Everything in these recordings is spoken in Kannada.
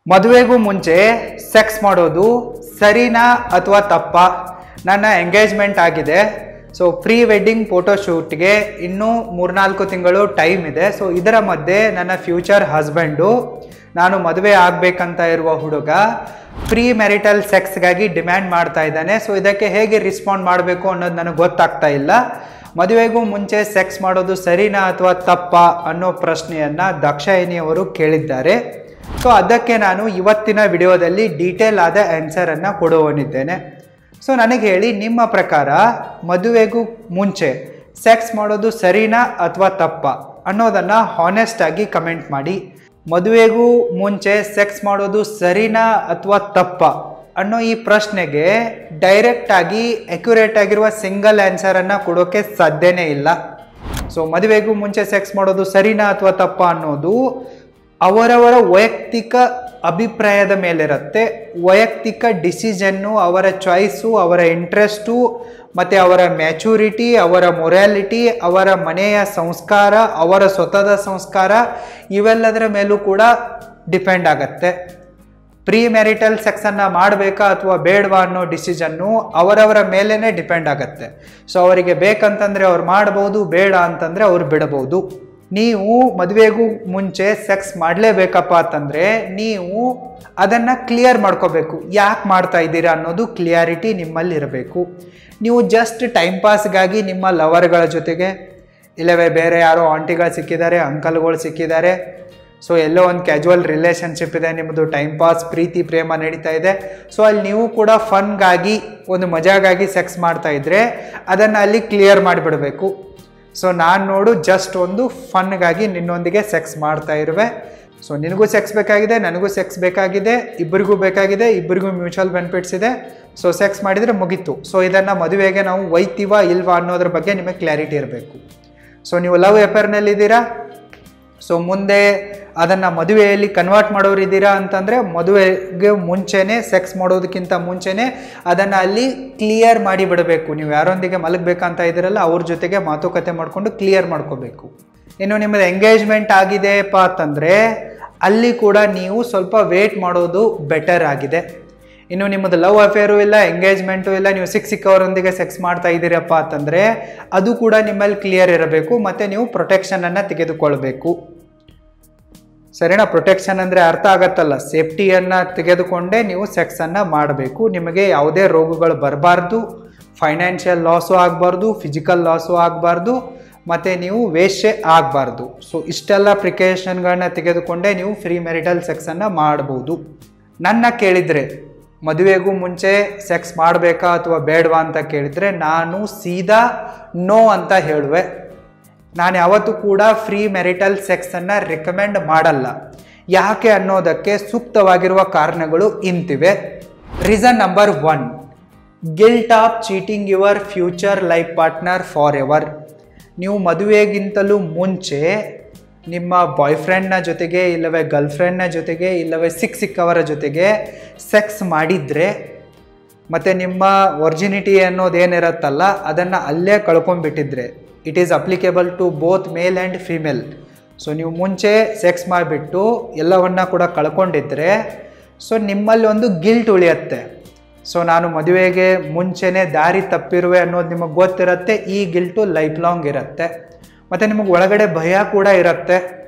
ಮದುವೆಗೂ ಮುಂಚೆ ಸೆಕ್ಸ್ ಮಾಡೋದು ಸರಿನಾ ಅಥವಾ ತಪ್ಪಾ? ನನ್ನ ಎಂಗೇಜ್ಮೆಂಟ್ ಆಗಿದೆ. ಸೊ ಪ್ರೀ ವೆಡ್ಡಿಂಗ್ ಫೋಟೋಶೂಟ್ಗೆ ಇನ್ನೂ 3-4 ತಿಂಗಳು ಟೈಮ್ ಇದೆ. ಸೊ ಇದರ ಮಧ್ಯೆ ನನ್ನ ಫ್ಯೂಚರ್ ಹಸ್ಬೆಂಡು, ನಾನು ಮದುವೆ ಆಗಬೇಕಂತ ಇರುವ ಹುಡುಗ ಪ್ರೀ ಮ್ಯಾರಿಟಲ್ ಸೆಕ್ಸ್ಗಾಗಿ ಡಿಮ್ಯಾಂಡ್ ಮಾಡ್ತಾ ಇದ್ದಾನೆ. ಸೊ ಇದಕ್ಕೆ ಹೇಗೆ ರಿಸ್ಪಾಂಡ್ ಮಾಡಬೇಕು ಅನ್ನೋದು ನನಗೆ ಗೊತ್ತಾಗ್ತಾ ಇಲ್ಲ. ಮದುವೆಗೂ ಮುಂಚೆ ಸೆಕ್ಸ್ ಮಾಡೋದು ಸರಿನಾ ಅಥವಾ ತಪ್ಪಾ ಅನ್ನೋ ಪ್ರಶ್ನೆಯನ್ನು ದಾಕ್ಷಾಯಿನಿಯವರು ಕೇಳಿದ್ದಾರೆ. ಸೊ ಅದಕ್ಕೆ ನಾನು ಇವತ್ತಿನ ವಿಡಿಯೋದಲ್ಲಿ ಡೀಟೇಲ್ ಆದ ಆನ್ಸರನ್ನು ಕೊಡುವನಿದ್ದೇನೆ. ಸೊ ನನಗೆ ಹೇಳಿ, ನಿಮ್ಮ ಪ್ರಕಾರ ಮದುವೆಗೂ ಮುಂಚೆ ಸೆಕ್ಸ್ ಮಾಡೋದು ಸರಿನಾ ಅಥವಾ ತಪ್ಪಾ ಅನ್ನೋದನ್ನು ಹಾನೆಸ್ಟ್ ಆಗಿ ಕಮೆಂಟ್ ಮಾಡಿ. ಮದುವೆಗೂ ಮುಂಚೆ ಸೆಕ್ಸ್ ಮಾಡೋದು ಸರಿನಾ ಅಥವಾ ತಪ್ಪಾ ಅನ್ನೋ ಈ ಪ್ರಶ್ನೆಗೆ ಡೈರೆಕ್ಟ್ ಆಗಿ ಅಕ್ಯುರೇಟ್ ಆಗಿರುವ ಸಿಂಗಲ್ ಆನ್ಸರನ್ನು ಕೊಡೋಕ್ಕೆ ಸಾಧ್ಯನೇ ಇಲ್ಲ. ಸೊ ಮದುವೆಗೂ ಮುಂಚೆ ಸೆಕ್ಸ್ ಮಾಡೋದು ಸರಿನಾ ಅಥವಾ ತಪ್ಪಾ ಅನ್ನೋದು ಅವರವರ ವೈಯಕ್ತಿಕ ಅಭಿಪ್ರಾಯದ ಮೇಲಿರುತ್ತೆ. ವೈಯಕ್ತಿಕ ಡಿಸಿಷನ್ನು, ಅವರ ಚಾಯ್ಸು, ಅವರ ಇಂಟ್ರೆಸ್ಟು, ಮತ್ತು ಅವರ ಮ್ಯಾಚುರಿಟಿ, ಅವರ ಮೊರಾಲಿಟಿ, ಅವರ ಮನೆಯ ಸಂಸ್ಕಾರ, ಅವರ ಸ್ವತಃದ ಸಂಸ್ಕಾರ, ಇವೆಲ್ಲದರ ಮೇಲೂ ಕೂಡ ಡಿಪೆಂಡ್ ಆಗತ್ತೆ. ಪ್ರೀ ಮ್ಯಾರಿಟಲ್ ಸೆಕ್ಸನ್ನು ಮಾಡಬೇಕಾ ಅಥವಾ ಬೇಡವಾ ಅನ್ನೋ ಡಿಸಿಷನ್ನು ಅವರವರ ಮೇಲೇ ಡಿಪೆಂಡ್ ಆಗುತ್ತೆ. ಸೊ ಅವರಿಗೆ ಬೇಕಂತಂದರೆ ಅವ್ರು ಮಾಡ್ಬೋದು, ಬೇಡ ಅಂತಂದರೆ ಅವ್ರು ಬಿಡಬಹುದು. ನೀವು ಮದುವೆಗೂ ಮುಂಚೆ ಸೆಕ್ಸ್ ಮಾಡಲೇಬೇಕಪ್ಪ ಅಂತಂದರೆ ನೀವು ಅದನ್ನು ಕ್ಲಿಯರ್ ಮಾಡ್ಕೋಬೇಕು. ಯಾಕೆ ಮಾಡ್ತಾ ಇದ್ದೀರಾ ಅನ್ನೋದು ಕ್ಲಿಯಾರಿಟಿ ನಿಮ್ಮಲ್ಲಿ ಇರಬೇಕು. ನೀವು ಜಸ್ಟ್ ಟೈಮ್ ಪಾಸ್ಗಾಗಿ ನಿಮ್ಮ ಲವರ್ಗಳ ಜೊತೆಗೆ, ಇಲ್ಲವೇ ಬೇರೆ ಯಾರೋ ಆಂಟಿಗಳು ಸಿಕ್ಕಿದ್ದಾರೆ, ಅಂಕಲ್ಗಳು ಸಿಕ್ಕಿದ್ದಾರೆ, ಸೊ ಎಲ್ಲೋ ಒಂದು ಕ್ಯಾಜುವಲ್ ರಿಲೇಷನ್ಶಿಪ್ ಇದೆ, ನಿಮ್ಮದು ಟೈಮ್ ಪಾಸ್, ಪ್ರೀತಿ ಪ್ರೇಮ ನಡೀತಾ ಇದೆ, ಸೊ ಅಲ್ಲಿ ನೀವು ಕೂಡ ಫನ್ಗಾಗಿ, ಒಂದು ಮಜಾಗಾಗಿ ಸೆಕ್ಸ್ ಮಾಡ್ತಾ ಇದ್ರೆ ಅದನ್ನು ಅಲ್ಲಿ ಕ್ಲಿಯರ್ ಮಾಡಿಬಿಡಬೇಕು. ಸೊ ನಾನು ನೋಡು ಜಸ್ಟ್ ಒಂದು ಫನ್ಗಾಗಿ ನಿನ್ನೊಂದಿಗೆ ಸೆಕ್ಸ್ ಮಾಡ್ತಾ ಇರುವೆ. ಸೊ ನಿನಗೂ ಸೆಕ್ಸ್ ಬೇಕಾಗಿದೆ, ನನಗೂ ಸೆಕ್ಸ್ ಬೇಕಾಗಿದೆ, ಇಬ್ಬರಿಗೂ ಬೇಕಾಗಿದೆ, ಇಬ್ಬರಿಗೂ ಮ್ಯೂಚುವಲ್ ಬೆನಿಫಿಟ್ಸ್ ಇದೆ. ಸೊ ಸೆಕ್ಸ್ ಮಾಡಿದರೆ ಮುಗೀತು. ಸೊ ಇದನ್ನು ಮದುವೆಗೆ ನಾವು ಒಯ್ತೀವಾ ಇಲ್ವಾ ಅನ್ನೋದ್ರ ಬಗ್ಗೆ ನಿಮಗೆ ಕ್ಲಾರಿಟಿ ಇರಬೇಕು. ಸೊ ನೀವು ಲವ್ ಅಫೇರ್ನಲ್ಲಿದ್ದೀರಾ, ಸೊ ಮುಂದೆ ಅದನ್ನು ಮದುವೆಯಲ್ಲಿ ಕನ್ವರ್ಟ್ ಮಾಡೋರಿದ್ದೀರಾ ಅಂತಂದರೆ ಮದುವೆಗೆ ಮುಂಚೆನೇ, ಸೆಕ್ಸ್ ಮಾಡೋದಕ್ಕಿಂತ ಮುಂಚೆನೇ ಅದನ್ನು ಅಲ್ಲಿ ಕ್ಲಿಯರ್ ಮಾಡಿ ಬಿಡಬೇಕು. ನೀವು ಯಾರೊಂದಿಗೆ ಮಲಗಬೇಕಂತ ಇದ್ದೀರಲ್ಲ ಅವ್ರ ಜೊತೆಗೆ ಮಾತುಕತೆ ಮಾಡಿಕೊಂಡು ಕ್ಲಿಯರ್ ಮಾಡ್ಕೋಬೇಕು. ಇನ್ನು ನಿಮ್ಮದು ಎಂಗೇಜ್ಮೆಂಟ್ ಆಗಿದೆಯಪ್ಪ ಅಂತಂದರೆ ಅಲ್ಲಿ ಕೂಡ ನೀವು ಸ್ವಲ್ಪ ವೇಟ್ ಮಾಡೋದು ಬೆಟರ್ ಆಗಿದೆ. ಇನ್ನು ನಿಮ್ಮದು ಲವ್ ಅಫೇರು ಇಲ್ಲ, ಎಂಗೇಜ್ಮೆಂಟು ಇಲ್ಲ, ನೀವು ಸಿಕ್ಕವರೊಂದಿಗೆ ಸೆಕ್ಸ್ ಮಾಡ್ತಾ ಇದ್ದೀರಪ್ಪ ಅಂತಂದರೆ ಅದು ಕೂಡ ನಿಮ್ಮಲ್ಲಿ ಕ್ಲಿಯರ್ ಇರಬೇಕು. ಮತ್ತು ನೀವು ಪ್ರೊಟೆಕ್ಷನನ್ನು ತೆಗೆದುಕೊಳ್ಬೇಕು. ಸರಿನಾ? ಪ್ರೊಟೆಕ್ಷನ್ ಅಂದರೆ ಅರ್ಥ ಆಗತ್ತಲ್ಲ, ಸೇಫ್ಟಿಯನ್ನು ತೆಗೆದುಕೊಂಡೇ ನೀವು ಸೆಕ್ಸನ್ನು ಮಾಡಬೇಕು. ನಿಮಗೆ ಯಾವುದೇ ರೋಗಗಳು ಬರಬಾರ್ದು, ಫೈನಾನ್ಷಿಯಲ್ ಲಾಸು ಆಗಬಾರ್ದು, ಫಿಸಿಕಲ್ ಲಾಸು ಆಗಬಾರ್ದು, ಮತ್ತು ನೀವು ವೇಶ್ಯೆ ಆಗಬಾರ್ದು. ಸೊ ಇಷ್ಟೆಲ್ಲ ಪ್ರಿಕಾಷನ್ಗಳನ್ನ ತೆಗೆದುಕೊಂಡೇ ನೀವು ಫ್ರೀ ಮ್ಯಾರಿಟಲ್ ಸೆಕ್ಸನ್ನು ಮಾಡ್ಬೋದು. ನನ್ನ ಕೇಳಿದರೆ ಮದುವೆಗೂ ಮುಂಚೆ ಸೆಕ್ಸ್ ಮಾಡಬೇಕಾ ಅಥವಾ ಬೇಡವಾ ಅಂತ ಕೇಳಿದರೆ ನಾನು ಸೀದಾ ನೋ ಅಂತ ಹೇಳುವೆ. ನಾನು ಯಾವತ್ತೂ ಕೂಡ ಫ್ರೀ ಮ್ಯಾರಿಟಲ್ ಸೆಕ್ಸನ್ನು ರೆಕಮೆಂಡ್ ಮಾಡಲ್ಲ. ಯಾಕೆ ಅನ್ನೋದಕ್ಕೆ ಸೂಕ್ತವಾಗಿರುವ ಕಾರಣಗಳು ಇಂತಿವೆ. Reason number 1, guilt of cheating your future life partner forever. ನೀವು ಮದುವೆಗಿಂತಲೂ ಮುಂಚೆ ನಿಮ್ಮ ಬಾಯ್ಫ್ರೆಂಡ್ನ ಜೊತೆಗೆ, ಇಲ್ಲವೇ ಗರ್ಲ್ಫ್ರೆಂಡ್ನ ಜೊತೆಗೆ, ಇಲ್ಲವೇ ಸಿಕ್ಕವರ ಜೊತೆಗೆ ಸೆಕ್ಸ್ ಮಾಡಿದರೆ ಮತ್ತು ನಿಮ್ಮ ವರ್ಜಿನಿಟಿ ಅನ್ನೋದೇನಿರತ್ತಲ್ಲ ಅದನ್ನು ಅಲ್ಲೇ ಕಳ್ಕೊಂಡ್ಬಿಟ್ಟಿದ್ರೆ, it is applicable to both male and female. So ನೀವು ಮುಂಚೆ ಸೆಕ್ಸ್ ಮಾಡಿಬಿಟ್ಟು ಎಲ್ಲವನ್ನ ಕೂಡ ಕಳ್ಕೊಂಡಿದ್ರೆ ಸೊ ನಿಮ್ಮಲ್ಲಿ ಒಂದು ಗಿಲ್ಟ್ ಉಳಿಯುತ್ತೆ. ಸೊ ನಾನು ಮದುವೆಗೆ ಮುಂಚೆನೇ ದಾರಿ ತಪ್ಪಿರುವೆ ಅನ್ನೋದು ನಿಮಗೆ ಗೊತ್ತಿರುತ್ತೆ. ಈ ಗಿಲ್ಟು ಲೈಫ್ ಲಾಂಗ್ ಇರುತ್ತೆ. ಮತ್ತು ನಿಮಗೆ ಒಳಗಡೆ ಭಯ ಕೂಡ ಇರುತ್ತೆ.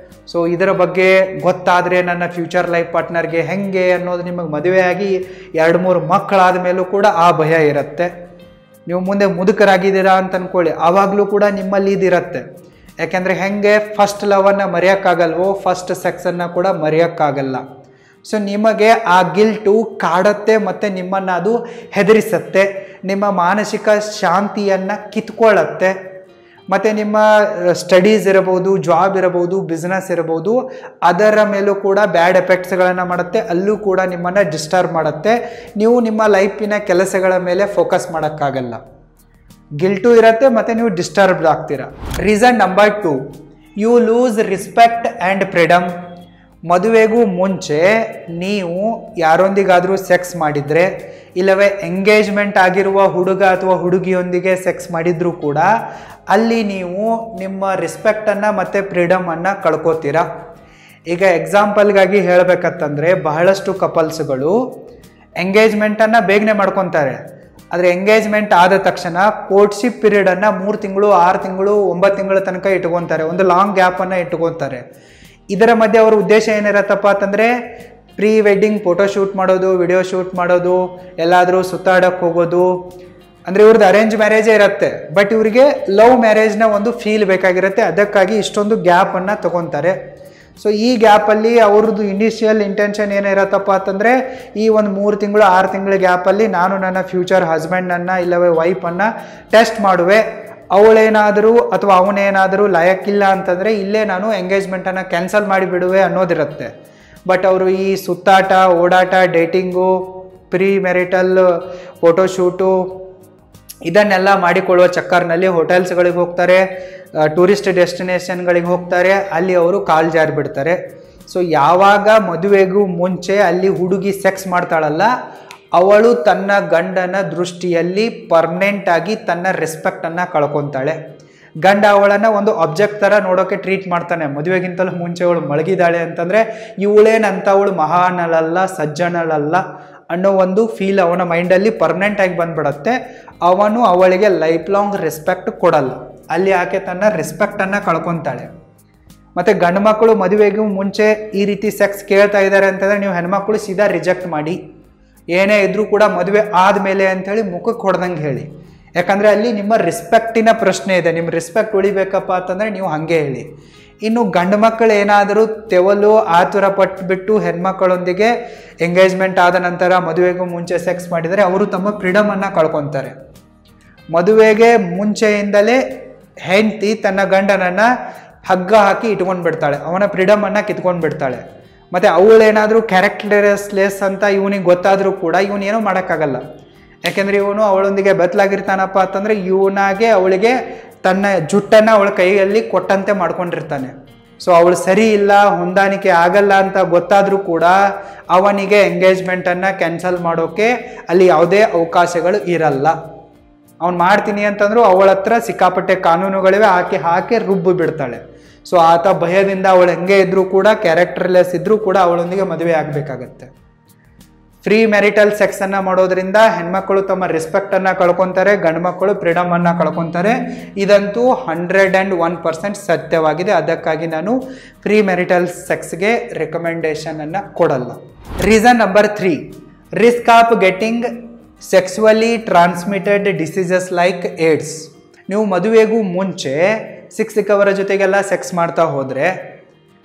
ಸೊ ಇದರ ಬಗ್ಗೆ ಗೊತ್ತಾದರೆ ನನ್ನ ಫ್ಯೂಚರ್ ಲೈಫ್ ಪಾರ್ಟ್ನರ್ಗೆ ಹೆಂಗೆ ಅನ್ನೋದು ನಿಮಗೆ ಮದುವೆಯಾಗಿ 2-3 ಮಕ್ಕಳಾದ ಮೇಲೂ ಕೂಡ ಆ ಭಯ ಇರುತ್ತೆ. ನೀವು ಮುಂದೆ ಮುದುಕರಾಗಿದ್ದೀರಾ ಅಂತ ಅಂದ್ಕೊಳ್ಳಿ, ಆವಾಗಲೂ ಕೂಡ ನಿಮ್ಮಲ್ಲಿ ಇದಿರುತ್ತೆ. ಯಾಕೆಂದರೆ ಹೆಂಗೆ ಫಸ್ಟ್ ಲವನ್ನು ಮರೆಯೋಕ್ಕಾಗಲ್ವೋ ಫಸ್ಟ್ ಸೆಕ್ಸನ್ನು ಕೂಡ ಮರೆಯೋಕ್ಕಾಗಲ್ಲ. ಸೊ ನಿಮಗೆ ಆ ಗಿಲ್ಟು ಕಾಡುತ್ತೆ ಮತ್ತು ನಿಮ್ಮನ್ನು ಅದು ಹೆದರಿಸುತ್ತೆ, ನಿಮ್ಮ ಮಾನಸಿಕ ಶಾಂತಿಯನ್ನು ಕಿತ್ಕೊಳ್ಳುತ್ತೆ. ಮತ್ತು ನಿಮ್ಮ ಸ್ಟಡೀಸ್ ಇರಬಹುದು, ಜಾಬ್ ಇರಬಹುದು, ಬಿಸ್ನೆಸ್ ಇರಬಹುದು, ಅದರ ಮೇಲೂ ಕೂಡ ಬ್ಯಾಡ್ ಎಫೆಕ್ಟ್ಸ್ಗಳನ್ನು ಮಾಡುತ್ತೆ. ಅಲ್ಲೂ ಕೂಡ ನಿಮ್ಮನ್ನು ಡಿಸ್ಟರ್ಬ್ ಮಾಡುತ್ತೆ. ನೀವು ನಿಮ್ಮ ಲೈಫಿನ ಕೆಲಸಗಳ ಮೇಲೆ ಫೋಕಸ್ ಮಾಡೋಕ್ಕಾಗಲ್ಲ. ಗಿಲ್ಟು ಇರುತ್ತೆ ಮತ್ತು ನೀವು ಡಿಸ್ಟರ್ಬ್ಡ್ ಆಗ್ತೀರಾ. Reason number 2, you lose respect and freedom. ಮದುವೆಗೂ ಮುಂಚೆ ನೀವು ಯಾರೊಂದಿಗಾದರೂ ಸೆಕ್ಸ್ ಮಾಡಿದರೆ, ಇಲ್ಲವೇ ಎಂಗೇಜ್ಮೆಂಟ್ ಆಗಿರುವ ಹುಡುಗ ಅಥವಾ ಹುಡುಗಿಯೊಂದಿಗೆ ಸೆಕ್ಸ್ ಮಾಡಿದರೂ ಕೂಡ ಅಲ್ಲಿ ನೀವು ನಿಮ್ಮ ರೆಸ್ಪೆಕ್ಟನ್ನು ಮತ್ತು ಫ್ರೀಡಮನ್ನು ಕಳ್ಕೊತೀರಾ. ಈಗ ಎಕ್ಸಾಂಪಲ್ಗಾಗಿ ಹೇಳಬೇಕಂತಂದರೆ ಬಹಳಷ್ಟು ಕಪಲ್ಸ್ಗಳು ಎಂಗೇಜ್ಮೆಂಟನ್ನು ಬೇಗನೆ ಮಾಡ್ಕೊತಾರೆ. ಆದರೆ ಎಂಗೇಜ್ಮೆಂಟ್ ಆದ ತಕ್ಷಣ ಕೋರ್ಟ್ಶಿಪ್ ಪೀರಿಯಡನ್ನು 3 ತಿಂಗಳು 6 ತಿಂಗಳು 9 ತಿಂಗಳ ತನಕ ಇಟ್ಕೊತಾರೆ, ಒಂದು ಲಾಂಗ್ ಗ್ಯಾಪನ್ನು ಇಟ್ಕೊತಾರೆ. ಇದರ ಮಧ್ಯೆ ಅವ್ರ ಉದ್ದೇಶ ಏನಿರತ್ತಪ್ಪ ಅಂತಂದರೆ ಪ್ರೀ ವೆಡ್ಡಿಂಗ್ ಫೋಟೋ ಶೂಟ್ ಮಾಡೋದು, ವಿಡಿಯೋ ಶೂಟ್ ಮಾಡೋದು, ಎಲ್ಲಾದರೂ ಸುತ್ತಾಡಕ್ಕೆ ಹೋಗೋದು. ಅಂದರೆ ಇವ್ರದ್ದು ಅರೇಂಜ್ ಮ್ಯಾರೇಜೇ ಇರುತ್ತೆ, ಬಟ್ ಇವರಿಗೆ ಲವ್ ಮ್ಯಾರೇಜ್ನ ಒಂದು ಫೀಲ್ ಬೇಕಾಗಿರುತ್ತೆ. ಅದಕ್ಕಾಗಿ ಇಷ್ಟೊಂದು ಗ್ಯಾಪನ್ನು ತಗೊತಾರೆ. ಸೊ ಈ ಗ್ಯಾಪಲ್ಲಿ ಅವ್ರದ್ದು ಇನಿಷಿಯಲ್ ಇಂಟೆನ್ಷನ್ ಏನಿರತ್ತಪ್ಪ ಅಂತಂದರೆ ಈ ಒಂದು 3 ತಿಂಗಳು 6 ತಿಂಗಳ ಗ್ಯಾಪಲ್ಲಿ ನಾನು ನನ್ನ ಫ್ಯೂಚರ್ ಹಸ್ಬೆಂಡನ್ನು ಇಲ್ಲವೇ ವೈಫನ್ನು ಟೆಸ್ಟ್ ಮಾಡುವೆ. ಅವಳೇನಾದರೂ ಅಥವಾ ಅವನೇನಾದರೂ ಲಾಯಕ್ಕಿಲ್ಲ ಅಂತಂದರೆ ಇಲ್ಲೇ ನಾನು ಎಂಗೇಜ್ಮೆಂಟನ್ನು ಕ್ಯಾನ್ಸಲ್ ಮಾಡಿಬಿಡುವೆ ಅನ್ನೋದಿರುತ್ತೆ. ಬಟ್ ಅವರು ಈ ಸುತ್ತಾಟ, ಓಡಾಟ, ಡೇಟಿಂಗು, ಪ್ರೀ ಮೆರಿಟಲ್ ಫೋಟೋಶೂಟು ಇದನ್ನೆಲ್ಲ ಮಾಡಿಕೊಳ್ಳುವ ಚಕ್ಕರ್ನಲ್ಲಿ ಹೋಟೆಲ್ಸ್ಗಳಿಗೆ ಹೋಗ್ತಾರೆ, ಟೂರಿಸ್ಟ್ ಡೆಸ್ಟಿನೇಷನ್ಗಳಿಗೆ ಹೋಗ್ತಾರೆ, ಅಲ್ಲಿ ಅವರು ಕಾಲು ಜಾರಿ ಬಿಡ್ತಾರೆ. ಸೊ ಯಾವಾಗ ಮದುವೆಗೂ ಮುಂಚೆ ಅಲ್ಲಿ ಹುಡುಗಿ ಸೆಕ್ಸ್ ಮಾಡ್ತಾಳಲ್ಲ, ಅವಳು ತನ್ನ ಗಂಡನ ದೃಷ್ಟಿಯಲ್ಲಿ ಪರ್ಮನೆಂಟಾಗಿ ತನ್ನ ರೆಸ್ಪೆಕ್ಟನ್ನು ಕಳ್ಕೊತಾಳೆ. ಗಂಡ ಅವಳನ್ನು ಒಂದು ಆಬ್ಜೆಕ್ಟ್ ಥರ ನೋಡೋಕ್ಕೆ ಟ್ರೀಟ್ ಮಾಡ್ತಾನೆ. ಮದುವೆಗಿಂತಲೂ ಮುಂಚೆ ಅವಳು ಮಲಗಿದಾಳೆ ಅಂತಂದರೆ ಇವಳೇನಂತವಳು ಮಹಾನಳಲ್ಲ, ಸಜ್ಜನಳಲ್ಲ ಅನ್ನೋ ಒಂದು ಫೀಲ್ ಅವನ ಮೈಂಡಲ್ಲಿ ಪರ್ಮನೆಂಟಾಗಿ ಬಂದ್ಬಿಡತ್ತೆ. ಅವನು ಅವಳಿಗೆ ಲೈಫ್ ಲಾಂಗ್ ರೆಸ್ಪೆಕ್ಟ್ ಕೊಡಲ್ಲ. ಅಲ್ಲಿ ಆಕೆ ತನ್ನ ರೆಸ್ಪೆಕ್ಟನ್ನು ಕಳ್ಕೊತಾಳೆ. ಮತ್ತು ಗಂಡು ಮಕ್ಕಳು ಮದುವೆಗೂ ಮುಂಚೆ ಈ ರೀತಿ ಸೆಕ್ಸ್ ಕೇಳ್ತಾ ಇದ್ದಾರೆ ಅಂತಂದರೆ ನೀವು ಹೆಣ್ಮಕ್ಳು ಸೀದಾ ರಿಜೆಕ್ಟ್ ಮಾಡಿ, ಏನೇ ಇದ್ರೂ ಕೂಡ ಮದುವೆ ಆದಮೇಲೆ ಅಂಥೇಳಿ ಮುಖಕ್ಕೆ ಹೊಡೆದಂಗೆ ಹೇಳಿ. ಯಾಕಂದರೆ ಅಲ್ಲಿ ನಿಮ್ಮ ರೆಸ್ಪೆಕ್ಟಿನ ಪ್ರಶ್ನೆ ಇದೆ. ನಿಮ್ಮ ರೆಸ್ಪೆಕ್ಟ್ ಉಳಿಬೇಕಪ್ಪ ಅಂತಂದರೆ ನೀವು ಹಾಗೆ ಹೇಳಿ. ಇನ್ನು ಗಂಡು ಮಕ್ಕಳು ಏನಾದರೂ ತೆವಲು ಆತುರ ಪಟ್ಟುಬಿಟ್ಟು ಹೆಣ್ಮಕ್ಕಳೊಂದಿಗೆ ಎಂಗೇಜ್ಮೆಂಟ್ ಆದ ನಂತರ ಮದುವೆಗೂ ಮುಂಚೆ ಸೆಕ್ಸ್ ಮಾಡಿದರೆ ಅವರು ತಮ್ಮ ಫ್ರೀಡಮನ್ನು ಕಳ್ಕೊತಾರೆ. ಮದುವೆಗೆ ಮುಂಚೆಯಿಂದಲೇ ಹೆಂಡತಿ ತನ್ನ ಗಂಡನನ್ನು ಹಗ್ಗ ಹಾಕಿ ಇಟ್ಕೊಂಡು ಬಿಡ್ತಾಳೆ, ಅವನ ಫ್ರೀಡಮನ್ನು ಕಿತ್ಕೊಂಡು ಬಿಡ್ತಾಳೆ. ಮತ್ತು ಅವಳೇನಾದರೂ ಕ್ಯಾರೆಕ್ಟರ್ಲೆಸ್ ಅಂತ ಇವನಿಗೆ ಗೊತ್ತಾದರೂ ಕೂಡ ಇವನೇನೂ ಮಾಡೋಕ್ಕಾಗಲ್ಲ. ಯಾಕೆಂದರೆ ಇವನು ಅವಳೊಂದಿಗೆ ಬೆತ್ತಲಾಗಿರ್ತಾನಪ್ಪ ಅಂತಂದರೆ ಇವನಾಗೆ ಅವಳಿಗೆ ತನ್ನ ಜುಟ್ಟನ್ನು ಅವಳ ಕೈಯಲ್ಲಿ ಕೊಟ್ಟಂತೆ ಮಾಡ್ಕೊಂಡಿರ್ತಾನೆ. ಸೊ ಅವಳು ಸರಿ ಇಲ್ಲ, ಹೊಂದಾಣಿಕೆ ಆಗಲ್ಲ ಅಂತ ಗೊತ್ತಾದರೂ ಕೂಡ ಅವನಿಗೆ ಎಂಗೇಜ್ಮೆಂಟನ್ನು ಕ್ಯಾನ್ಸಲ್ ಮಾಡೋಕ್ಕೆ ಅಲ್ಲಿ ಯಾವುದೇ ಅವಕಾಶಗಳು ಇರಲ್ಲ. ಅವ್ನು ಮಾಡ್ತೀನಿ ಅಂತಂದ್ರು ಅವಳ ಹತ್ರ ಸಿಕ್ಕಾಪಟ್ಟೆ ಕಾನೂನುಗಳಿವೆ, ಹಾಕಿ ರುಬ್ಬು ಬಿಡ್ತಾಳೆ. ಸೊ ಆತ ಭಯದಿಂದ ಅವಳು ಹೆಂಗೆ ಇದ್ರೂ ಕೂಡ, ಕ್ಯಾರೆಕ್ಟರ್ಲೆಸ್ ಇದ್ರೂ ಕೂಡ ಅವಳೊಂದಿಗೆ ಮದುವೆ ಆಗಬೇಕಾಗತ್ತೆ. ಫ್ರೀ ಮೆರಿಟಲ್ ಸೆಕ್ಸನ್ನು ಮಾಡೋದ್ರಿಂದ ಹೆಣ್ಮಕ್ಕಳು ತಮ್ಮ ರೆಸ್ಪೆಕ್ಟನ್ನು ಕಳ್ಕೊತಾರೆ, ಗಂಡು ಮಕ್ಕಳು ಫ್ರೀಡಮನ್ನು ಕಳ್ಕೊತಾರೆ. ಇದಂತೂ 101% ಸತ್ಯವಾಗಿದೆ. ಅದಕ್ಕಾಗಿ ನಾನು ಫ್ರೀ ಮೆರಿಟಲ್ ಸೆಕ್ಸ್ಗೆ ರೆಕಮೆಂಡೇಶನನ್ನು ಕೊಡಲ್ಲ. Reason number 3, risk of getting sexually transmitted diseases like AIDS. ನೀವು ಮದುವೆಗೂ ಮುಂಚೆ ಸಿಕ್ಕವರ ಜೊತೆಗೆಲ್ಲ ಸೆಕ್ಸ್ ಮಾಡ್ತಾ ಹೋದರೆ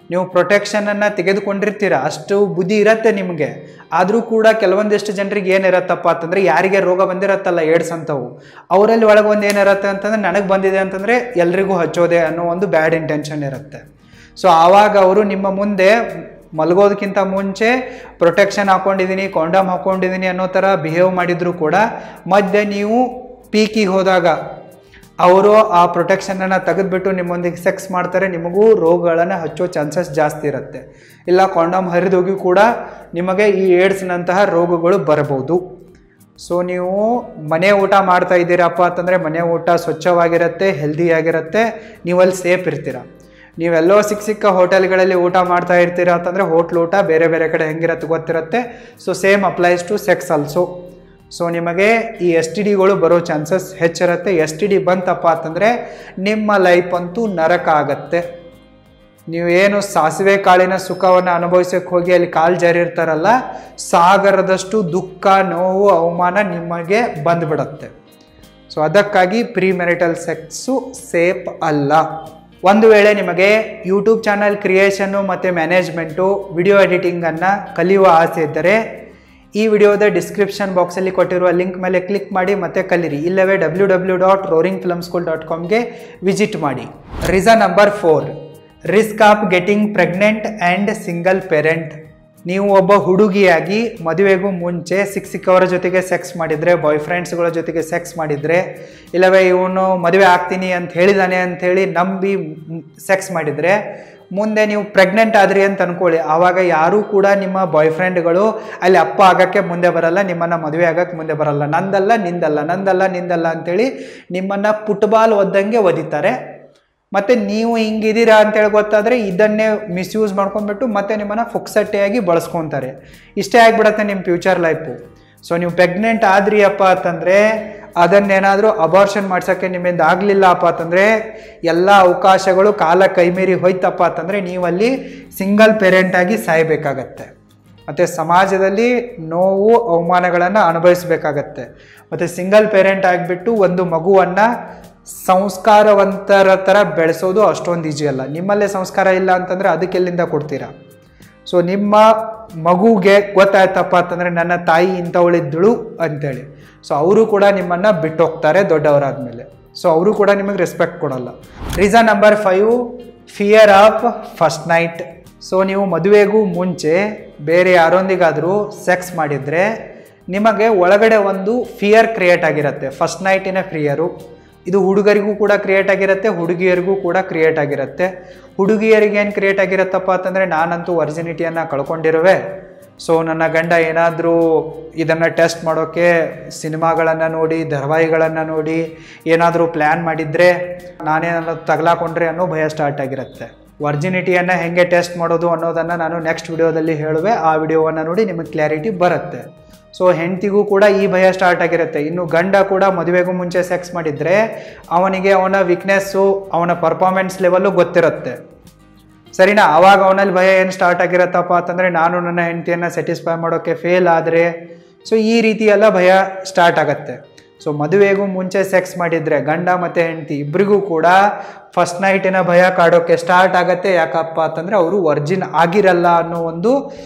ನೀವು ಪ್ರೊಟೆಕ್ಷನನ್ನು ತೆಗೆದುಕೊಂಡಿರ್ತೀರ, ಅಷ್ಟು ಬುದ್ಧಿ ಇರುತ್ತೆ ನಿಮಗೆ. ಆದರೂ ಕೂಡ ಕೆಲವೊಂದಿಷ್ಟು ಜನರಿಗೆ ಏನಿರತ್ತಪ್ಪ ಅಂತಂದರೆ ಯಾರಿಗೆ ರೋಗ ಬಂದಿರತ್ತಲ್ಲ ಏಡ್ಸ್ ಅಂತವು, ಅವರಲ್ಲಿ ಒಳಗೆ ಒಂದು ಏನಿರುತ್ತೆ ಅಂತಂದರೆ ನನಗೆ ಬಂದಿದೆ ಅಂತಂದರೆ ಎಲ್ರಿಗೂ ಹಚ್ಚೋದೆ ಅನ್ನೋ ಒಂದು ಬ್ಯಾಡ್ ಇಂಟೆನ್ಷನ್ ಇರುತ್ತೆ. ಸೊ ಆವಾಗ ಅವರು ನಿಮ್ಮ ಮುಂದೆ ಮಲಗೋದಕ್ಕಿಂತ ಮುಂಚೆ ಪ್ರೊಟೆಕ್ಷನ್ ಹಾಕ್ಕೊಂಡಿದ್ದೀನಿ, ಕಾಂಡಮ್ ಹಾಕ್ಕೊಂಡಿದ್ದೀನಿ ಅನ್ನೋ ಥರ ಬಿಹೇವ್ ಮಾಡಿದರೂ ಕೂಡ ಮಧ್ಯೆ ನೀವು ಪೀಕಿಗೆ ಹೋದಾಗ ಅವರು ಆ ಪ್ರೊಟೆಕ್ಷನನ್ನು ತೆಗೆದುಬಿಟ್ಟು ನಿಮ್ಮೊಂದಿಗೆ ಸೆಕ್ಸ್ ಮಾಡ್ತಾರೆ, ನಿಮಗೂ ರೋಗಗಳನ್ನು ಹಚ್ಚೋ ಚಾನ್ಸಸ್ ಜಾಸ್ತಿ ಇರುತ್ತೆ. ಇಲ್ಲ ಕಾಂಡಮ್ ಹರಿದೋಗಿ ಕೂಡ ನಿಮಗೆ ಈ ಏಡ್ಸ್ನಂತಹ ರೋಗಗಳು ಬರಬಹುದು. ಸೊ ನೀವು ಮನೆ ಊಟ ಮಾಡ್ತಾ ಇದ್ದೀರಪ್ಪ ಅಂತಂದರೆ ಮನೆ ಊಟ ಸ್ವಚ್ಛವಾಗಿರುತ್ತೆ, ಹೆಲ್ದಿಯಾಗಿರುತ್ತೆ, ನೀವಲ್ಲಿ ಸೇಫ್ ಇರ್ತೀರ. ನೀವೆಲ್ಲೋ ಸಿಕ್ಕ ಹೋಟೆಲ್ಗಳಲ್ಲಿ ಊಟ ಮಾಡ್ತಾ ಇರ್ತೀರ ಅಂತಂದರೆ ಹೋಟ್ಲ್ ಊಟ ಬೇರೆ ಬೇರೆ ಕಡೆ ಹೆಂಗಿರತ್ತೆ ಗೊತ್ತಿರುತ್ತೆ. So same applies to sex also. So ನಿಮಗೆ ಈ STDಗಳು ಬರೋ ಚಾನ್ಸಸ್ ಹೆಚ್ಚಿರುತ್ತೆ. STD ಬಂತಪ್ಪ ಅಂತಂದರೆ ನಿಮ್ಮ ಲೈಫ್ ಅಂತೂ ನರಕ ಆಗತ್ತೆ. ನೀವೇನು ಸಾಸಿವೆ ಕಾಳಿನ ಸುಖವನ್ನು ಅನುಭವಿಸೋಕ್ಕೆ ಹೋಗಿ ಅಲ್ಲಿ ಕಾಲು ಜಾರಿರ್ತಾರಲ್ಲ, ಸಾಗರದಷ್ಟು ದುಃಖ, ನೋವು, ಅವಮಾನ ನಿಮಗೆ ಬಂದುಬಿಡತ್ತೆ. ಸೊ ಅದಕ್ಕಾಗಿ ಪ್ರೀ ಮೆರಿಟಲ್ ಸೆಕ್ಸು ಸೇಫ್ ಅಲ್ಲ. ಒಂದು ವೇಳೆ ನಿಮಗೆ ಯೂಟ್ಯೂಬ್ ಚಾನಲ್ ಕ್ರಿಯೇಷನ್ನು ಮತ್ತು ಮ್ಯಾನೇಜ್ಮೆಂಟು, ವಿಡಿಯೋ ಎಡಿಟಿಂಗನ್ನು ಕಲಿಯುವ ಆಸೆ ಇದ್ದರೆ ಈ ವಿಡಿಯೋದ ಡಿಸ್ಕ್ರಿಪ್ಷನ್ ಬಾಕ್ಸಲ್ಲಿ ಕೊಟ್ಟಿರುವ ಲಿಂಕ್ ಮೇಲೆ ಕ್ಲಿಕ್ ಮಾಡಿ ಮತ್ತು ಕಲಿರಿ. ಇಲ್ಲವೇ www.roaringfilmschool.comಗೆ ವಿಸಿಟ್ ಮಾಡಿ. Reason number 4, risk of getting pregnant and single parent. ನೀವು ಒಬ್ಬ ಹುಡುಗಿಯಾಗಿ ಮದುವೆಗೂ ಮುಂಚೆ ಸಿಕ್ಕವರ ಜೊತೆಗೆ ಸೆಕ್ಸ್ ಮಾಡಿದರೆ, ಬಾಯ್ ಫ್ರೆಂಡ್ಸ್ಗಳ ಜೊತೆಗೆ ಸೆಕ್ಸ್ ಮಾಡಿದರೆ, ಇಲ್ಲವೇ ಇವನು ಮದುವೆ ಆಗ್ತೀನಿ ಅಂತ ಹೇಳಿದಾನೆ ಅಂಥೇಳಿ ನಂಬಿ ಸೆಕ್ಸ್ ಮಾಡಿದರೆ, ಮುಂದೆ ನೀವು ಪ್ರೆಗ್ನೆಂಟ್ ಆದ್ರಿ ಅಂತ ಅನ್ಕೊಳ್ಳಿ. ಆವಾಗ ಯಾರೂ ಕೂಡ ನಿಮ್ಮ ಬಾಯ್ ಫ್ರೆಂಡ್ಗಳು ಅಲ್ಲಿ ಅಪ್ಪ ಆಗೋಕ್ಕೆ ಮುಂದೆ ಬರಲ್ಲ, ನಿಮ್ಮನ್ನು ಮದುವೆ ಆಗೋಕ್ಕೆ ಮುಂದೆ ಬರಲ್ಲ. ನಂದಲ್ಲ ನಿಂದಲ್ಲ, ನಂದಲ್ಲ ನಿಂದಲ್ಲ ಅಂಥೇಳಿ ನಿಮ್ಮನ್ನು ಫುಟ್ಬಾಲ್ ಒದ್ದಂಗೆ ಒದಿತಾರೆ. ಮತ್ತು ನೀವು ಹಿಂಗಿದ್ದೀರಾ ಅಂತೇಳಿ ಗೊತ್ತಾದರೆ ಇದನ್ನೇ ಮಿಸ್ಯೂಸ್ ಮಾಡ್ಕೊಂಡ್ಬಿಟ್ಟು ಮತ್ತೆ ನಿಮ್ಮನ್ನು ಫುಕ್ಸಟ್ಟೆಯಾಗಿ ಬಳಸ್ಕೊತಾರೆ. ಇಷ್ಟೇ ಆಗಿಬಿಡತ್ತೆ ನಿಮ್ಮ ಫ್ಯೂಚರ್ ಲೈಫು. ಸೊ ನೀವು ಪ್ರೆಗ್ನೆಂಟ್ ಆದ್ರಿಯಪ್ಪ ಅಂತಂದರೆ ಅದನ್ನೇನಾದರೂ ಅಬಾರ್ಷನ್ ಮಾಡ್ಸೋಕ್ಕೆ ನಿಮ್ಮಿಂದ ಆಗಲಿಲ್ಲಪ್ಪ ಅಂತಂದರೆ ಎಲ್ಲ ಅವಕಾಶಗಳು ಕಾಲ ಕೈಮೀರಿ ಹೋಯ್ತಪ್ಪ ಅಂತಂದರೆ ನೀವಲ್ಲಿ ಸಿಂಗಲ್ ಪೇರೆಂಟಾಗಿ ಸಾಯಬೇಕಾಗತ್ತೆ. ಮತ್ತು ಸಮಾಜದಲ್ಲಿ ನೋವು ಅವಮಾನಗಳನ್ನು ಅನುಭವಿಸ್ಬೇಕಾಗತ್ತೆ. ಮತ್ತು ಸಿಂಗಲ್ ಪೇರೆಂಟ್ ಆಗಿಬಿಟ್ಟು ಒಂದು ಮಗುವನ್ನು ಸಂಸ್ಕಾರವಂತರ ಥರ ಬೆಳೆಸೋದು ಅಷ್ಟೊಂದು ಈಜಿ ಅಲ್ಲ. ನಿಮ್ಮಲ್ಲೇ ಸಂಸ್ಕಾರ ಇಲ್ಲ ಅಂತಂದರೆ ಅದಕ್ಕೆಲ್ಲಿಂದ ಕೊಡ್ತೀರಾ? ಸೊ ನಿಮ್ಮ ಮಗುಗೆ ಗೊತ್ತಾಯ್ತಪ್ಪ ಅಂತಂದರೆ ನನ್ನ ತಾಯಿ ಇಂಥವಳಿದ್ದಳು ಅಂತೇಳಿ, ಸೊ ಅವರು ಕೂಡ ನಿಮ್ಮನ್ನು ಬಿಟ್ಟು ಹೋಗ್ತಾರೆ ದೊಡ್ಡವರಾದಮೇಲೆ. ಸೊ ಅವರು ಕೂಡ ನಿಮಗೆ ರೆಸ್ಪೆಕ್ಟ್ ಕೊಡಲ್ಲ. Reason number 5, fear of first night. So ನೀವು ಮದುವೆಗೂ ಮುಂಚೆ ಬೇರೆ ಯಾರೊಂದಿಗಾದರೂ ಸೆಕ್ಸ್ ಮಾಡಿದರೆ ನಿಮಗೆ ಒಳಗಡೆ ಒಂದು ಫಿಯರ್ ಕ್ರಿಯೇಟ್ ಆಗಿರುತ್ತೆ. ಫಸ್ಟ್ ನೈಟಿನ ಫಿಯರು ಇದು ಹುಡುಗರಿಗೂ ಕೂಡ ಕ್ರಿಯೇಟ್ ಆಗಿರುತ್ತೆ, ಹುಡುಗಿಯರಿಗೂ ಕೂಡ ಕ್ರಿಯೇಟ್ ಆಗಿರುತ್ತೆ. ಹುಡುಗಿಯರಿಗೆ ಏನು ಕ್ರಿಯೇಟ್ ಆಗಿರುತ್ತಪ್ಪ ಅಂತಂದರೆ ನಾನಂತೂ ವರ್ಜಿನಿಟಿಯನ್ನು ಕಳ್ಕೊಂಡಿರುವೆ, ಸೊ ನನ್ನ ಗಂಡ ಏನಾದರೂ ಇದನ್ನು ಟೆಸ್ಟ್ ಮಾಡೋಕ್ಕೆ ಸಿನಿಮಾಗಳನ್ನು ನೋಡಿ ಧಾರಾವಾಹಿಗಳನ್ನು ನೋಡಿ ಏನಾದರೂ ಪ್ಲ್ಯಾನ್ ಮಾಡಿದರೆ ನಾನೇನಾದ್ರು ತಗಲಾಕೊಂಡ್ರೆ ಅನ್ನೋ ಭಯ ಸ್ಟಾರ್ಟ್ ಆಗಿರುತ್ತೆ. ವರ್ಜಿನಿಟಿಯನ್ನು ಹೇಗೆ ಟೆಸ್ಟ್ ಮಾಡೋದು ಅನ್ನೋದನ್ನು ನಾನು ನೆಕ್ಸ್ಟ್ ವಿಡಿಯೋದಲ್ಲಿ ಹೇಳುವೆ. ಆ ವಿಡಿಯೋವನ್ನು ನೋಡಿ ನಿಮಗೆ ಕ್ಲಾರಿಟಿ ಬರುತ್ತೆ. ಸೊ ಹೆಂಡತಿಗೂ ಕೂಡ ಈ ಭಯ ಸ್ಟಾರ್ಟ್ ಆಗಿರುತ್ತೆ. ಇನ್ನು ಗಂಡ ಕೂಡ ಮದುವೆಗೂ ಮುಂಚೆ ಸೆಕ್ಸ್ ಮಾಡಿದರೆ ಅವನಿಗೆ ಅವನ ವೀಕ್ನೆಸ್ಸು ಅವನ ಪರ್ಫಾರ್ಮೆನ್ಸ್ ಲೆವೆಲ್ಲು ಗೊತ್ತಿರುತ್ತೆ, ಸರಿನಾ? ಆವಾಗ ಅವನಲ್ಲಿ ಭಯ ಏನು ಸ್ಟಾರ್ಟ್ ಆಗಿರತ್ತಪ್ಪ ಅಂತಂದರೆ ನಾನು ನನ್ನ ಹೆಂಡತಿಯನ್ನು ಸ್ಯಾಟಿಸ್ಫೈ ಮಾಡೋಕ್ಕೆ ಫೇಲ್ ಆದರೆ, ಸೊ ಈ ರೀತಿ ಎಲ್ಲ ಭಯ ಸ್ಟಾರ್ಟ್ ಆಗುತ್ತೆ. ಸೊ ಮದುವೆಗೂ ಮುಂಚೆ ಸೆಕ್ಸ್ ಮಾಡಿದರೆ ಗಂಡ ಮತ್ತು ಹೆಂಡತಿ ಇಬ್ಬರಿಗೂ ಕೂಡ ಫಸ್ಟ್ ನೈಟಿನ ಭಯ ಕಾಡೋಕ್ಕೆ ಸ್ಟಾರ್ಟ್ ಆಗುತ್ತೆ. ಯಾಕಪ್ಪ ಅಂತಂದರೆ ಅವರು ವರ್ಜಿನ್ ಆಗಿರಲ್ಲ ಅನ್ನೋ ಒಂದು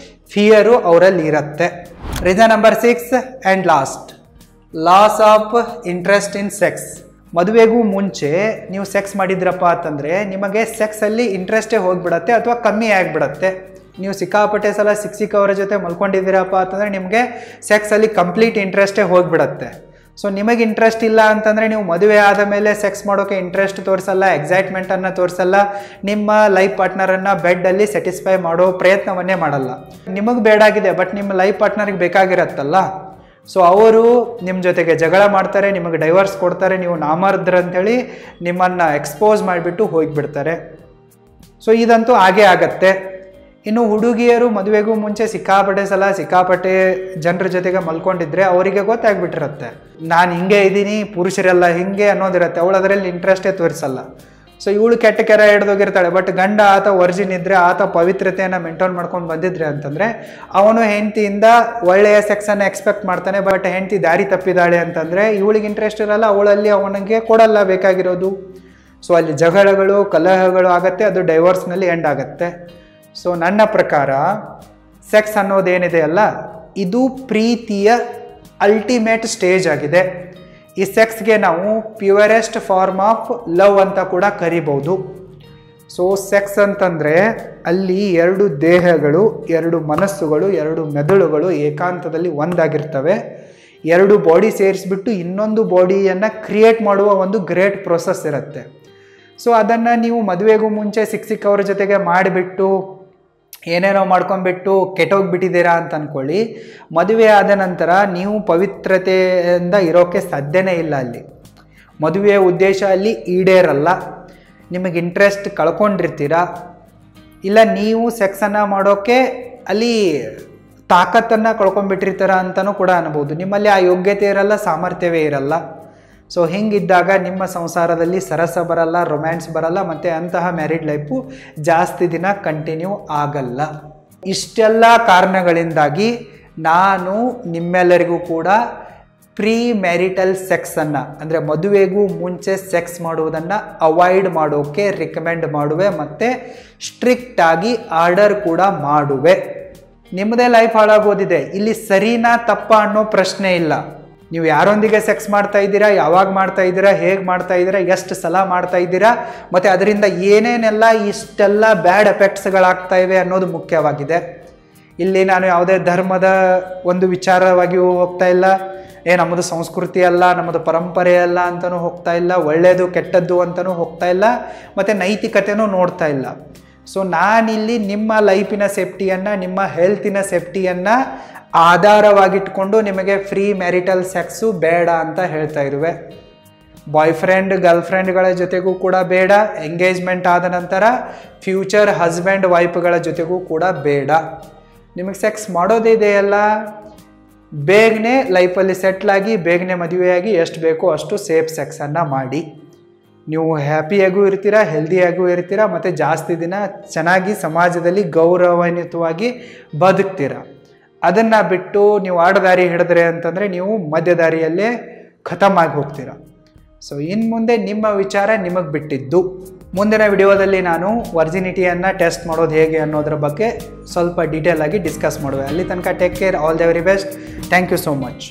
ಫಿಯರು ಅವರಲ್ಲಿ ಇರುತ್ತೆ. Reason number 6 and loss of interest in sex. ಮದುವೆಗೂ ಮುಂಚೆ ನೀವು ಸೆಕ್ಸ್ ಮಾಡಿದ್ರಪ್ಪ ಅಂತಂದರೆ ನಿಮಗೆ ಸೆಕ್ಸಲ್ಲಿ ಇಂಟ್ರೆಸ್ಟೇ ಹೋಗಿಬಿಡತ್ತೆ ಅಥವಾ ಕಮ್ಮಿ ಆಗಿಬಿಡತ್ತೆ. ನೀವು ಸಿಕ್ಕಾಪಟ್ಟೆ ಸಲ ಸಿಕ್ಕವರ ಜೊತೆ ಮಲ್ಕೊಂಡಿದ್ದೀರಪ್ಪ ಅಂತಂದರೆ ನಿಮಗೆ ಸೆಕ್ಸಲ್ಲಿ ಕಂಪ್ಲೀಟ್ ಇಂಟ್ರೆಸ್ಟೇ ಹೋಗಿಬಿಡತ್ತೆ. ಸೊ ನಿಮಗೆ ಇಂಟ್ರೆಸ್ಟ್ ಇಲ್ಲ ಅಂತಂದರೆ ನೀವು ಮದುವೆ ಆದ ಮೇಲೆ ಸೆಕ್ಸ್ ಮಾಡೋಕ್ಕೆ ಇಂಟ್ರೆಸ್ಟ್ ತೋರಿಸಲ್ಲ, ಎಕ್ಸೈಟ್ಮೆಂಟನ್ನು ತೋರಿಸಲ್ಲ, ನಿಮ್ಮ ಲೈಫ್ ಪಾರ್ಟ್ನರನ್ನು ಬೆಡ್ಡಲ್ಲಿ ಸ್ಯಾಟಿಸ್ಫೈ ಮಾಡೋ ಪ್ರಯತ್ನವನ್ನೇ ಮಾಡಲ್ಲ. ನಿಮಗೆ ಬೇಡಾಗಿದೆ ಬಟ್ ನಿಮ್ಮ ಲೈಫ್ ಪಾರ್ಟ್ನರಿಗೆ ಬೇಕಾಗಿರತ್ತಲ್ಲ, ಸೊ ಅವರು ನಿಮ್ಮ ಜೊತೆಗೆ ಜಗಳ ಮಾಡ್ತಾರೆ, ನಿಮಗೆ ಡೈವರ್ಸ್ ಕೊಡ್ತಾರೆ, ನೀವು ನಾಮರ್ದ್ರ ಅಂಥೇಳಿ ನಿಮ್ಮನ್ನು ಎಕ್ಸ್ಪೋಸ್ ಮಾಡಿಬಿಟ್ಟು ಹೋಗಿಬಿಡ್ತಾರೆ. ಸೊ ಇದಂತೂ ಹಾಗೇ ಆಗತ್ತೆ. ಇನ್ನು ಹುಡುಗಿಯರು ಮದುವೆಗೂ ಮುಂಚೆ ಸಿಕ್ಕಾಪಟ್ಟೆ ಜನರ ಜೊತೆಗೆ ಮಲ್ಕೊಂಡಿದ್ರೆ ಅವರಿಗೆ ಗೊತ್ತಾಗ್ಬಿಟ್ಟಿರುತ್ತೆ ನಾನು ಹಿಂಗೆ ಇದ್ದೀನಿ, ಪುರುಷರೆಲ್ಲ ಹಿಂಗೆ ಅನ್ನೋದಿರುತ್ತೆ. ಅವಳು ಅದರಲ್ಲಿ ಇಂಟ್ರೆಸ್ಟೇ ತೋರಿಸಲ್ಲ. ಸೊ ಇವಳು ಕೆಟ್ಟ ಕೆರ ಹಿಡ್ದೋಗಿರ್ತಾಳೆ. ಬಟ್ ಗಂಡ ಆತ ವರ್ಜಿನ್ ಇದ್ದರೆ, ಆತ ಪವಿತ್ರತೆಯನ್ನು ಮೇಂಟೈನ್ ಮಾಡ್ಕೊಂಡು ಬಂದಿದ್ರೆ ಅಂತಂದರೆ ಅವನು ಹೆಂಡತಿಯಿಂದ ಒಳ್ಳೆಯ ಸೆಕ್ಸನ್ನು ಎಕ್ಸ್ಪೆಕ್ಟ್ ಮಾಡ್ತಾನೆ. ಬಟ್ ಹೆಂಡತಿ ದಾರಿ ತಪ್ಪಿದ್ದಾಳೆ ಅಂತಂದರೆ ಇವಳಿಗೆ ಇಂಟ್ರೆಸ್ಟ್ ಇರಲ್ಲ, ಅವಳಲ್ಲಿ ಅವನಿಗೆ ಕೊಡಲ್ಲ ಬೇಕಾಗಿರೋದು. ಸೊ ಅಲ್ಲಿ ಜಗಳಗಳು ಕಲಹಗಳು ಆಗುತ್ತೆ, ಅದು ಡೈವರ್ಸ್ನಲ್ಲಿ ಎಂಡ್ ಆಗುತ್ತೆ. ಸೊ ನನ್ನ ಪ್ರಕಾರ ಸೆಕ್ಸ್ ಅನ್ನೋದೇನಿದೆ ಅಲ್ಲ, ಇದು ಪ್ರೀತಿಯ ಅಲ್ಟಿಮೇಟ್ ಸ್ಟೇಜ್ ಆಗಿದೆ. ಈ ಸೆಕ್ಸ್ಗೆ ನಾವು ಪ್ಯೂರೆಸ್ಟ್ ಫಾರ್ಮ್ ಆಫ್ ಲವ್ ಅಂತ ಕೂಡ ಕರಿಬೋದು. ಸೊ ಸೆಕ್ಸ್ ಅಂತಂದರೆ ಅಲ್ಲಿ ಎರಡು ದೇಹಗಳು, ಎರಡು ಮನಸ್ಸುಗಳು, ಎರಡು ಮೆದುಳುಗಳು ಏಕಾಂತದಲ್ಲಿ ಒಂದಾಗಿರ್ತವೆ. ಎರಡು ಬಾಡಿ ಸೇರಿಸ್ಬಿಟ್ಟು ಇನ್ನೊಂದು ಬಾಡಿಯನ್ನು ಕ್ರಿಯೇಟ್ ಮಾಡುವ ಒಂದು ಗ್ರೇಟ್ ಪ್ರೊಸೆಸ್ ಇರುತ್ತೆ. ಸೊ ಅದನ್ನು ನೀವು ಮದುವೆಗೂ ಮುಂಚೆ ಸಿಕ್ಕವ್ರ ಜೊತೆಗೆ ಮಾಡಿಬಿಟ್ಟು ಏನೇನೋ ಮಾಡ್ಕೊಂಡ್ಬಿಟ್ಟು ಕೆಟ್ಟೋಗ್ಬಿಟ್ಟಿದ್ದೀರಾ ಅಂತ ಅಂದ್ಕೊಳ್ಳಿ. ಮದುವೆ ಆದ ನಂತರ ನೀವು ಪವಿತ್ರತೆಯಿಂದ ಇರೋಕ್ಕೆ ಸಾಧ್ಯನೇ ಇಲ್ಲ. ಅಲ್ಲಿ ಮದುವೆಯ ಉದ್ದೇಶ ಅಲ್ಲಿ ಈಡೇರಲ್ಲ. ನಿಮಗೆ ಇಂಟ್ರೆಸ್ಟ್ ಕಳ್ಕೊಂಡಿರ್ತೀರ, ಇಲ್ಲ ನೀವು ಸೆಕ್ಸನ್ನು ಮಾಡೋಕ್ಕೆ ಅಲ್ಲಿ ತಾಕತ್ತನ್ನು ಕಳ್ಕೊಂಡ್ಬಿಟ್ಟಿರ್ತೀರ ಅಂತಲೂ ಕೂಡ ಅನ್ಬೋದು. ನಿಮ್ಮಲ್ಲಿ ಆ ಯೋಗ್ಯತೆ ಇರಲ್ಲ, ಸಾಮರ್ಥ್ಯವೇ ಇರಲ್ಲ. ಸೊ ಹಿಂಗಿದ್ದಾಗ ನಿಮ್ಮ ಸಂಸಾರದಲ್ಲಿ ಸರಸ ಬರಲ್ಲ, ರೊಮ್ಯಾನ್ಸ್ ಬರಲ್ಲ, ಮತ್ತು ಅಂತಹ ಮ್ಯಾರಿಡ್ ಲೈಫು ಜಾಸ್ತಿ ದಿನ ಕಂಟಿನ್ಯೂ ಆಗಲ್ಲ. ಇಷ್ಟೆಲ್ಲ ಕಾರಣಗಳಿಂದಾಗಿ ನಾನು ನಿಮ್ಮೆಲ್ಲರಿಗೂ ಕೂಡ ಪ್ರೀ ಮ್ಯಾರಿಟಲ್ ಸೆಕ್ಸನ್ನು ಅಂದರೆ ಮದುವೆಗೂ ಮುಂಚೆ ಸೆಕ್ಸ್ ಮಾಡುವುದನ್ನು ಅವಾಯ್ಡ್ ಮಾಡೋಕ್ಕೆ ರಿಕಮೆಂಡ್ ಮಾಡುವೆ, ಮತ್ತು ಸ್ಟ್ರಿಕ್ಟಾಗಿ ಆರ್ಡರ್ ಕೂಡ ಮಾಡುವೆ. ನಿಮ್ಮದೇ ಲೈಫ್ ಹಾಳಾಗೋದಿದೆ. ಇಲ್ಲಿ ಸರಿನಾ ತಪ್ಪ ಅನ್ನೋ ಪ್ರಶ್ನೆ ಇಲ್ಲ. ನೀವು ಯಾರೊಂದಿಗೆ ಸೆಕ್ಸ್ ಮಾಡ್ತಾ ಇದ್ದೀರಾ, ಯಾವಾಗ ಮಾಡ್ತಾ ಇದ್ದೀರಾ, ಹೇಗೆ ಮಾಡ್ತಾ ಇದ್ದೀರಾ, ಎಷ್ಟು ಸಲ ಮಾಡ್ತಾ ಇದ್ದೀರಾ, ಮತ್ತು ಅದರಿಂದ ಏನೇನೆಲ್ಲ ಇಷ್ಟೆಲ್ಲ ಬ್ಯಾಡ್ ಎಫೆಕ್ಟ್ಸ್ಗಳಾಗ್ತಾ ಇವೆ ಅನ್ನೋದು ಮುಖ್ಯವಾಗಿದೆ. ಇಲ್ಲಿ ನಾನು ಯಾವುದೇ ಧರ್ಮದ ಒಂದು ವಿಚಾರವಾಗಿಯೂ ಹೋಗ್ತಾ ಇಲ್ಲ, ನಮ್ಮದು ಸಂಸ್ಕೃತಿ ಅಲ್ಲ, ನಮ್ಮದು ಪರಂಪರೆ ಅಲ್ಲ ಅಂತಲೂ ಹೋಗ್ತಾ ಇಲ್ಲ, ಒಳ್ಳೆಯದು ಕೆಟ್ಟದ್ದು ಅಂತಲೂ ಹೋಗ್ತಾ ಇಲ್ಲ, ಮತ್ತು ನೈತಿಕತೆಯೂ ನೋಡ್ತಾ ಇಲ್ಲ. ಸೊ ನಾನಿಲ್ಲಿ ನಿಮ್ಮ ಲೈಫಿನ ಸೇಫ್ಟಿಯನ್ನು, ನಿಮ್ಮ ಹೆಲ್ತಿನ ಸೇಫ್ಟಿಯನ್ನು ಆಧಾರವಾಗಿಟ್ಕೊಂಡು ನಿಮಗೆ ಫ್ರೀ ಮ್ಯಾರಿಟಲ್ ಸೆಕ್ಸು ಬೇಡ ಅಂತ ಹೇಳ್ತಾ ಇರುವೆ. ಬಾಯ್ ಫ್ರೆಂಡ್ ಗರ್ಲ್ಫ್ರೆಂಡ್ಗಳ ಜೊತೆಗೂ ಕೂಡ ಬೇಡ, ಎಂಗೇಜ್ಮೆಂಟ್ ಆದ ನಂತರ ಫ್ಯೂಚರ್ ಹಸ್ಬೆಂಡ್ ವೈಫ್ಗಳ ಜೊತೆಗೂ ಕೂಡ ಬೇಡ. ನಿಮಗೆ ಸೆಕ್ಸ್ ಮಾಡೋದಿದೆಯಲ್ಲ, ಬೇಗನೆ ಲೈಫಲ್ಲಿ ಸೆಟ್ಲಾಗಿ ಬೇಗನೆ ಮದುವೆಯಾಗಿ ಎಷ್ಟು ಬೇಕೋ ಅಷ್ಟು ಸೇಫ್ ಸೆಕ್ಸನ್ನು ಮಾಡಿ. ನೀವು ಹ್ಯಾಪಿಯಾಗೂ ಇರ್ತೀರ, ಹೆಲ್ದಿಯಾಗೂ ಇರ್ತೀರ, ಮತ್ತು ಜಾಸ್ತಿ ದಿನ ಚೆನ್ನಾಗಿ ಸಮಾಜದಲ್ಲಿ ಗೌರವಾನ್ವಿತವಾಗಿ ಬದುಕ್ತೀರ. ಅದನ್ನು ಬಿಟ್ಟು ನೀವು ಆಡದಾರಿ ಹಿಡಿದ್ರೆ ಅಂತಂದರೆ ನೀವು ಮಧ್ಯದಾರಿಯಲ್ಲೇ ಖತಮ್ ಆಗಿ ಹೋಗ್ತೀರ. ಸೊ ಇನ್ನು ಮುಂದೆ ನಿಮ್ಮ ವಿಚಾರ ನಿಮಗೆ ಬಿಟ್ಟಿದ್ದು. ಮುಂದಿನ ವಿಡಿಯೋದಲ್ಲಿ ನಾನು ವರ್ಜಿನಿಟಿಯನ್ನು ಟೆಸ್ಟ್ ಮಾಡೋದು ಹೇಗೆ ಅನ್ನೋದ್ರ ಬಗ್ಗೆ ಸ್ವಲ್ಪ ಡೀಟೇಲ್ ಆಗಿ ಡಿಸ್ಕಸ್ ಮಾಡುವೆ. ಅಲ್ಲಿ ತನಕ take care, all the very best. Thank you so much.